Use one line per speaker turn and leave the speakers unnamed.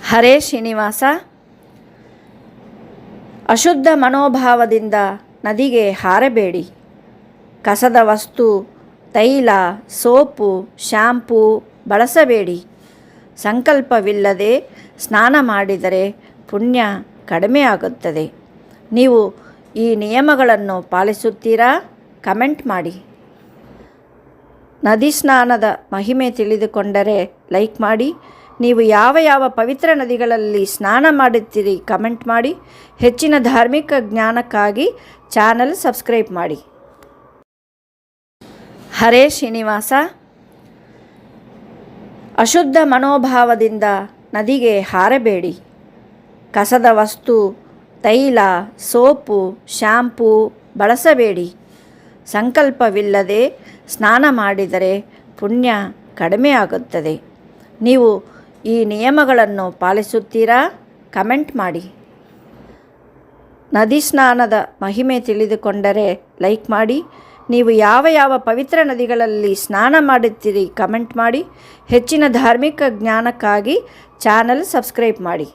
ಹರೇ ಶ್ರೀನಿವಾಸ. ಅಶುದ್ಧ ಮನೋಭಾವದಿಂದ ನದಿಗೆ ಹಾರಬೇಡಿ. ಕಸದ ವಸ್ತು, ತೈಲ, ಸೋಪು, ಶ್ಯಾಂಪೂ ಬಳಸಬೇಡಿ. ಸಂಕಲ್ಪವಿಲ್ಲದೆ ಸ್ನಾನ ಮಾಡಿದರೆ ಪುಣ್ಯ ಕಡಿಮೆಯಾಗುತ್ತದೆ. ನೀವು ಈ ನಿಯಮಗಳನ್ನು ಪಾಲಿಸುತ್ತೀರಾ? ಕಮೆಂಟ್ ಮಾಡಿ. ನದಿ ಸ್ನಾನದ ಮಹಿಮೆ ತಿಳಿದುಕೊಂಡರೆ ಲೈಕ್ ಮಾಡಿ. ನೀವು ಯಾವ ಪವಿತ್ರ ನದಿಗಳಲ್ಲಿ ಸ್ನಾನ ಮಾಡುತ್ತೀರಿ ಕಮೆಂಟ್ ಮಾಡಿ. ಹೆಚ್ಚಿನ ಧಾರ್ಮಿಕ ಜ್ಞಾನಕ್ಕಾಗಿ ಚಾನಲ್ ಸಬ್ಸ್ಕ್ರೈಬ್ ಮಾಡಿ. ಹರೇ ಶ್ರೀನಿವಾಸ. ಅಶುದ್ಧ ಮನೋಭಾವದಿಂದ ನದಿಗೆ ಹಾರಬೇಡಿ. ಕಸದ ವಸ್ತು, ತೈಲ, ಸೋಪು, ಶ್ಯಾಂಪೂ ಬಳಸಬೇಡಿ. ಸಂಕಲ್ಪವಿಲ್ಲದೆ ಸ್ನಾನ ಮಾಡಿದರೆ ಪುಣ್ಯ ಕಡಿಮೆಯಾಗುತ್ತದೆ. ನೀವು ಈ ನಿಯಮಗಳನ್ನು ಪಾಲಿಸುತ್ತೀರಾ? ಕಮೆಂಟ್ ಮಾಡಿ. ನದಿ ಸ್ನಾನದ ಮಹಿಮೆ ತಿಳಿದುಕೊಂಡರೆ ಲೈಕ್ ಮಾಡಿ. ನೀವು ಯಾವ ಪವಿತ್ರ ನದಿಗಳಲ್ಲಿ ಸ್ನಾನ ಮಾಡುತ್ತೀರಿ ಕಮೆಂಟ್ ಮಾಡಿ. ಹೆಚ್ಚಿನ ಧಾರ್ಮಿಕ ಜ್ಞಾನಕ್ಕಾಗಿ ಚಾನಲ್ ಸಬ್ಸ್ಕ್ರೈಬ್ ಮಾಡಿ.